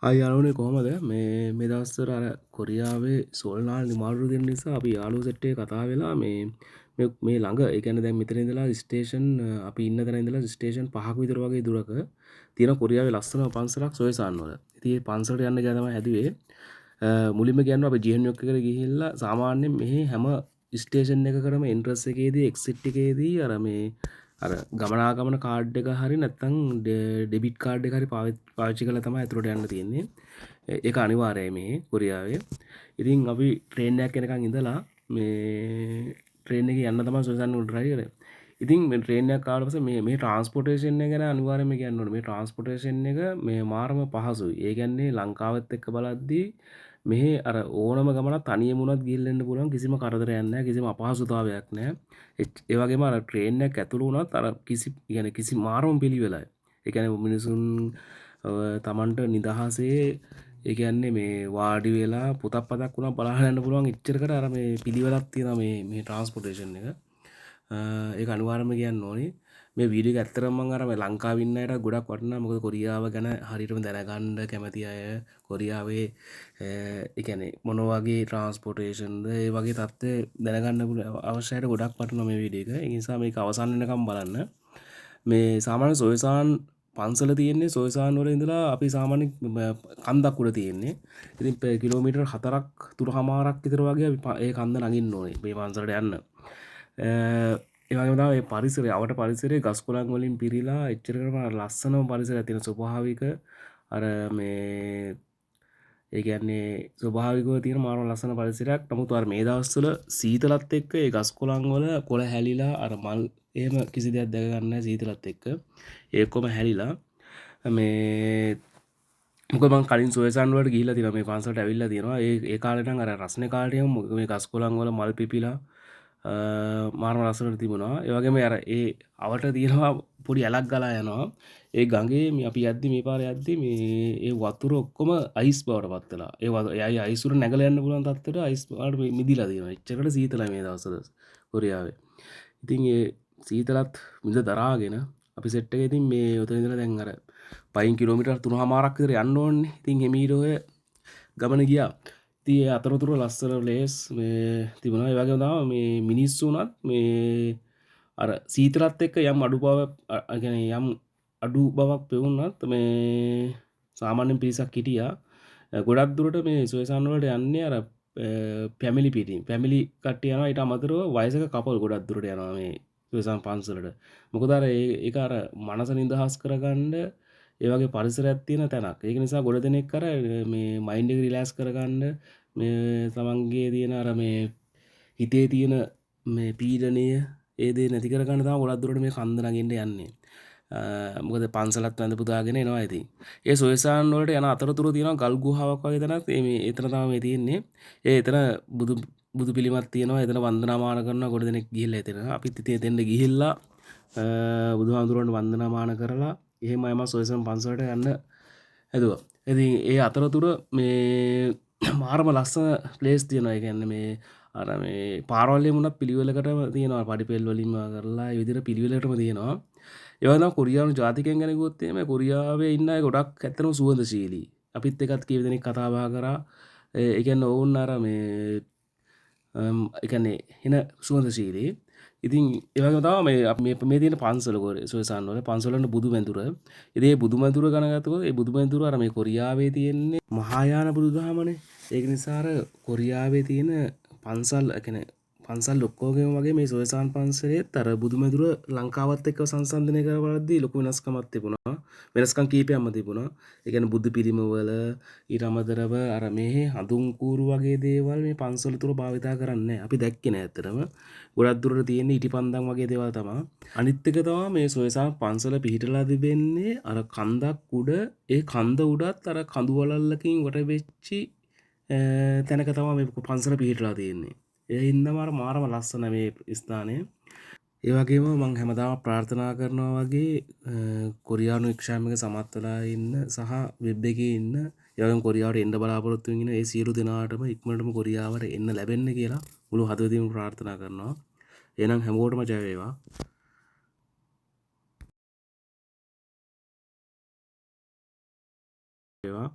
යාළුවනේ කොහමද මේ දවස්වල අර කොරියාවේ සෝල්නාල් නිමාඩු දෙන්න නිසා අපි යාළුවෝ සෙට් එකේ කතා වෙලා මේ ළඟ ඒ කියන්නේ දැන් මෙතන ඉඳලා ස්ටේෂන් අපි ඉන්න තැන ඉඳලා ස්ටේෂන් 5ක විතර වගේ දුරක තියෙන කොරියාවේ ලස්සන පන්සලක් සොයසාන් වල. ඉතින් මේ පන්සලට යන්න ගියා තමයි හැදුවේ. මුලින්ම කියනවා අපි ජිහෙන්යොක් එකට ගිහිල්ලා සාමාන්‍යයෙන් මෙහි හැම ස්ටේෂන් එකකටම එන්ට්‍රන්ස් එකේදී එක්සිට් එකේදී අර ගමනාගමන කාඩ් එක හරි නැත්නම් ඩෙබිට් කාඩ් එක හරි පාවිච්චි කරලා තමයි ඇතුළට යන්න තියෙන්නේ. ඒක අනිවාර්යයි මේ කොරියාවේ. ඉතින් අපි ට්‍රේන් එකක් යනකම් ඉඳලා මේ ට්‍රේන් එකේ යන්න තමයි සොයසන් උඩ try කරේ. ඉතින් මේ ට්‍රේන් එකක් ආවට පස්සේ මේ ට්‍රාන්ස්පෝර්ටේෂන් එක ගැන අනිවාර්යයෙන්ම කියන්න ඕනේ. මේ ට්‍රාන්ස්පෝර්ටේෂන් එක මේ මාරම පහසුයි. ඒ කියන්නේ ලංකාවත් එක්ක බලද්දී මෙහි අර ඕනම ගමනක් තනියම වුණත් ගිහිල්ලා එන්න පුළුවන්, කිසිම කරදරයක් නැහැ, කිසිම අපහසුතාවයක් නැහැ. ඒ වගේම අර ට්‍රේන් එකක් ඇතුළු වුණත් අර කිසි මාරම පිළිවෙලයි. ඒ කියන්නේ මිනිසුන් තමන්ට නිදහසේ ඒ කියන්නේ මේ වාඩි වෙලා පොතක් පතක් වුණා බලහන් යන්න පුළුවන් එච්චරකට අර මේ පිළිවෙලක් තියෙනවා මේ ට්‍රාන්ස්පෝර්ටේෂන් එක. ඒක අනිවාර්යයෙන්ම කියන්න ඕනේ. මේ වීඩියෝ එක ඇත්තටම මම අර මේ ලංකාවේ ඉන්න අයට ගොඩක් වටිනවා. මොකද කොරියාව ගැන හරියටම දැනගන්න කැමති අය කොරියාවේ ඒ කියන්නේ මොන වගේ ට්‍රාන්ස්පෝර්ටේෂන්ද ඒ වගේ තත්ත්ව දැනගන්න අවශ්‍යයට ගොඩක් වටිනවා මේ වීඩියෝ එක. ඒ නිසා මේක අවසන් වෙනකම් බලන්න. මේ සාමාන්‍ය සොයසාන් පන්සල තියෙන්නේ සොයසාන් වල ඉඳලා අපි සාමාන්‍ය කන්දක් උඩ තියෙන්නේ. ඉතින් කිලෝමීටර් 4ක් 3මාරක් විතර වගේ අපි ඒ කන්ද නගින්න ඕනේ මේ පන්සලට යන්න. ඒ වගේම තමයි මේ පරිසරය අවට පරිසරයේ ගස් කොළන් වලින් පිරීලා එච්චරකම ලස්සනම පරිසරයක් තියෙන ස්වභාවික අර මේ ඒ කියන්නේ ස්වභාවිකව තියෙන මාරම ලස්සන පරිසරයක්. නමුත් අර මේ දවස්වල සීතලත් එක්ක ඒ ගස් කොළන් වල කොළ හැලිලා අර මල් එහෙම කිසි දෙයක් දැක ගන්න නැහැ සීතලත් එක්ක. ඒකම හැලිලා මේ මොකද මං කලින් සොයසන් වලට ගිහිල්ලා තියෙනවා මේ පන්සලට ඇවිල්ලා තියෙනවා. ඒ කාලේ නම් අර රස්නේ කාලේ මේ ගස් කොළන් වල මල් පිපිලා මාරම ලස්සනට තිබුණා. ඒ වගේම අර ඒ අවට තියෙනවා පොඩි ඇලක් ගලා යනවා. ඒ ගඟේ මේ අපි යද්දි මේ පාරේ යද්දි මේ ඒ වතුර ඔක්කොම අයිස් බවට පත් වෙලා. ඒ අයිස් උඩ නැගලා යන්න පුළුවන් තත්ත්වයට අයිස් වලට මිදිලා තියෙනවා. එච්චරකට සීතලයි මේ දවස්වල කොරියාවේ. ඉතින් ඒ සීතලත් මිද දරාගෙන අපි සෙට් එකේ ඉතින් මේ උතන ඉඳලා දැන් අර පයින් කිලෝමීටර් 3මාරක් විතර යන්න ඕනේ. ඉතින් එමීට ඔය ගමන ගියා. ඉතින් ඒ අතරතුර ලස්සන ප්ලේස් මේ තිබුණා. ඒ වගේම තමයි මේ මිනිස්සු උනත් මේ අර සීතලත් එක්ක යම් අඩුපාවක් කියන්නේ යම් අඩු බවක් පෙවුනත් මේ සාමාන්‍ය පිරිසක් හිටියා. ගොඩක් දුරට මේ සොයසන් වලට යන්නේ අර ෆැමිලි පිටින්. ෆැමිලි කට්ටිය යනවා. ඊට අමතරව වයසක කපල් ගොඩක් දුරට යනවා මේ සොයසන් පන්සලට. මොකද අර ඒක අර මනස නිදහස් කරගන්න ඒ වගේ පරිසරයක් තියෙන තැනක්. ඒක නිසා ගොඩ දෙනෙක් අර මේ මයින්ඩ් එක රිලැක්ස් කරගන්න මේ තමන්ගේ තියෙන අර මේ හිතේ තියෙන මේ පීඩනය ඒ දේ නැති කරගන්න තමයි ගොඩක් දුරට මේ කන්ද නගින්න යන්නේ. මොකද පන්සලත් වැඳ පුදාගෙන එනවා ඉතින්. ඒ සොයසාන් වලට යන අතරතුර තියෙනවා ගල් ගුහාවක් වගේ තැනක්. මේ එතන තමයි මේ තියෙන්නේ. එතන බුදු පිළිමක් තියෙනවා. එතන වන්දනාමාන කරනවා ගොඩ දෙනෙක් ගිහිල්ලා එතන. අපිත් ඉතින් එතෙන්ද ගිහිල්ලා බුදුහාමුදුරන්ට වන්දනාමාන කරලා එහෙමයි මම සොයසන් පන්සලට යන්න හැදුවා. ඉතින් ඒ අතරතුර මේ මාරම ලස්සන ප්ලේස් තියෙනවා. ඒ කියන්නේ මේ අර මේ පාරවල් වලින් උනත් පිළිවෙලකටම තියෙනවා. පඩිපෙල් වලින්ම කරලා ඒ විදිහට පිළිවෙලකටම තියෙනවා. ඒ වගේම කොරියානු ජාතිකයන් ගැන කිව්වොත් එහෙම කොරියාවේ ඉන්න අය ගොඩක් ඇත්තටම සුවඳශීලී. අපිත් එක්කත් කීප දෙනෙක් කතා බහ කරා. ඒ කියන්නේ ඔවුන් අර මේ ඒ කියන්නේ එන සුවඳශීලී. ඉතින් ඒ වගේම තමයි මේ තියෙන පන්සල සොයසන් වල පන්සල වල බුදු මැදුර. ඉතින් මේ බුදු මැදුර ගැන ගත්තොත් ඒ බුදු මැදුර අර මේ කොරියාවේ තියෙන්නේ මහායාන බුදුදහමනේ. ඒක නිසා අර කොරියාවේ තියෙන පන්සල් කියන්නේ පන්සල් ඔක්කොගේම වගේ මේ සොයසන් පන්සලේත් අර බුදු මැදුර ලංකාවත් එක්ක සංසන්දනය කරවලදී ලොකු වෙනස්කමක් තිබුණා. වෙනස්කම් කීපයක්ම තිබුණා. ඒ කියන්නේ බුදු පිළිම වල ඊට අමතරව අර මේ හඳුන් කූරු වගේ දේවල් මේ පන්සල තුර භාවිතා කරන්නේ නැහැ. අපි දැක්කේ නෑ ඇත්තටම. ගොඩක් දුරට තියෙන ඉටිපන්දම් වගේ දේවල් තමයි. අනිත් එක තමයි මේ සොයසන් පන්සල පිහිටලා තිබෙන්නේ අර කන්දක් උඩ. ඒ කන්ද උඩත් අර කඳු වලල්ලකින් වට වෙච්චි තැනක තමයි මේ පන්සල පිහිටලා තියෙන්නේ. ඒ හින්දාම අර මාරම ලස්සන මේ ස්ථානය. ඒ වගේම මම හැමදාම ප්‍රාර්ථනා කරනවා වගේ කොරියානු එක්සෑම් එක සමත් වෙලා ඉන්න සහ වෙබ් එකේ ඉන්න ඒ වගේම කොරියාවට එන්න බලාපොරොත්තු වෙන ඒ සියලු දෙනාටම ඉක්මනටම කොරියාවට එන්න ලැබෙන්න කියලා මුළු හදවතින්ම ප්‍රාර්ථනා කරනවා. එහෙනම් හැමෝටම ජය වේවා. වේවා.